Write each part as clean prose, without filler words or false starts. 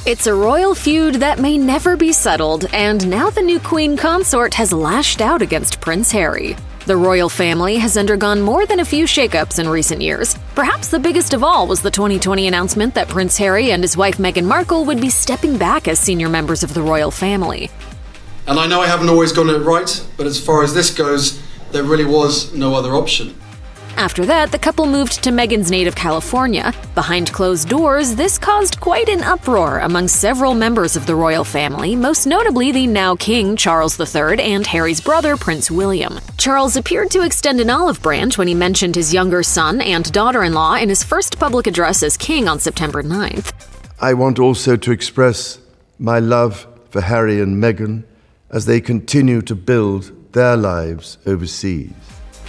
It's a royal feud that may never be settled, and now the new queen consort has lashed out against Prince Harry. The royal family has undergone more than a few shakeups in recent years. Perhaps the biggest of all was the 2020 announcement that Prince Harry and his wife Meghan Markle would be stepping back as senior members of the royal family. And I know I haven't always gotten it right, but as far as this goes, there really was no other option. After that, the couple moved to Meghan's native California. Behind closed doors, this caused quite an uproar among several members of the royal family, most notably the now King Charles III and Harry's brother Prince William. Charles appeared to extend an olive branch when he mentioned his younger son and daughter-in-law in his first public address as king on September 9th. I want also to express my love for Harry and Meghan as they continue to build their lives overseas.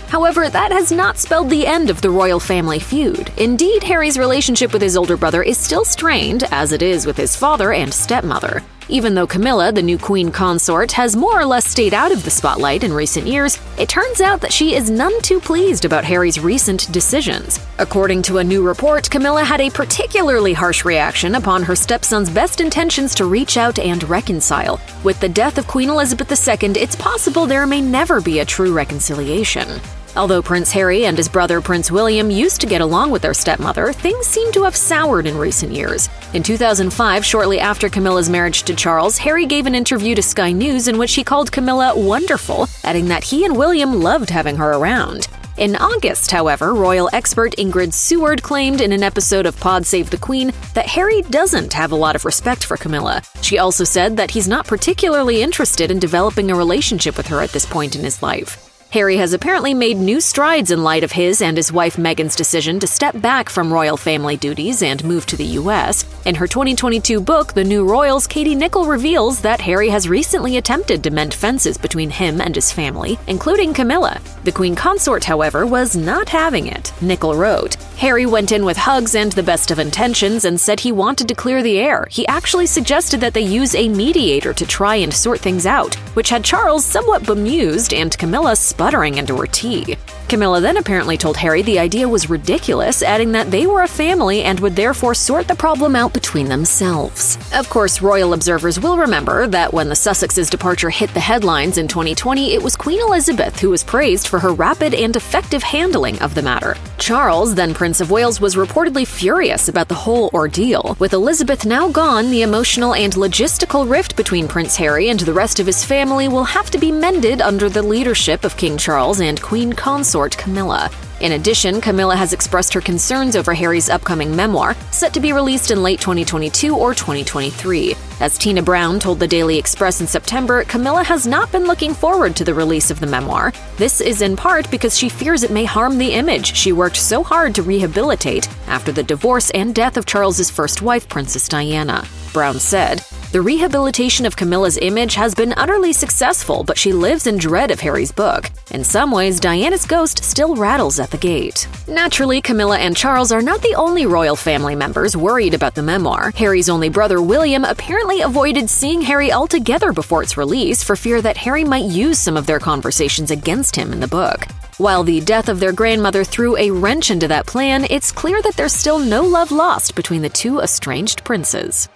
However, that has not spelled the end of the royal family feud. Indeed, Harry's relationship with his older brother is still strained, as it is with his father and stepmother. Even though Camilla, the new queen consort, has more or less stayed out of the spotlight in recent years, it turns out that she is none too pleased about Harry's recent decisions. According to a new report, Camilla had a particularly harsh reaction upon her stepson's best intentions to reach out and reconcile. With the death of Queen Elizabeth II, it's possible there may never be a true reconciliation. Although Prince Harry and his brother Prince William used to get along with their stepmother, things seem to have soured in recent years. In 2005, shortly after Camilla's marriage to Charles, Harry gave an interview to Sky News in which he called Camilla wonderful, adding that he and William loved having her around. In August, however, royal expert Ingrid Seward claimed in an episode of Pod Save the Queen that Harry doesn't have a lot of respect for Camilla. She also said that he's not particularly interested in developing a relationship with her at this point in his life. Harry has apparently made new strides in light of his and his wife Meghan's decision to step back from royal family duties and move to the U.S. In her 2022 book, The New Royals, Katie Nicholl reveals that Harry has recently attempted to mend fences between him and his family, including Camilla. The queen consort, however, was not having it. Nicholl wrote, "Harry went in with hugs and the best of intentions and said he wanted to clear the air. He actually suggested that they use a mediator to try and sort things out, which had Charles somewhat bemused and Camilla sputtering into her tea." Camilla then apparently told Harry the idea was ridiculous, adding that they were a family and would therefore sort the problem out between themselves. Of course, royal observers will remember that when the Sussexes' departure hit the headlines in 2020, it was Queen Elizabeth who was praised for her rapid and effective handling of the matter. Charles, then Prince of Wales, was reportedly furious about the whole ordeal. With Elizabeth now gone, the emotional and logistical rift between Prince Harry and the rest of his family will have to be mended under the leadership of King Charles and Queen Consort Camilla. In addition, Camilla has expressed her concerns over Harry's upcoming memoir, set to be released in late 2022 or 2023. As Tina Brown told the Daily Express in September, Camilla has not been looking forward to the release of the memoir. This is in part because she fears it may harm the image she worked so hard to rehabilitate after the divorce and death of Charles's first wife, Princess Diana. Brown said, "The rehabilitation of Camilla's image has been utterly successful, but she lives in dread of Harry's book. In some ways, Diana's ghost still rattles at the gate." Naturally, Camilla and Charles are not the only royal family members worried about the memoir. Harry's only brother, William, apparently avoided seeing Harry altogether before its release for fear that Harry might use some of their conversations against him in the book. While the death of their grandmother threw a wrench into that plan, it's clear that there's still no love lost between the two estranged princes.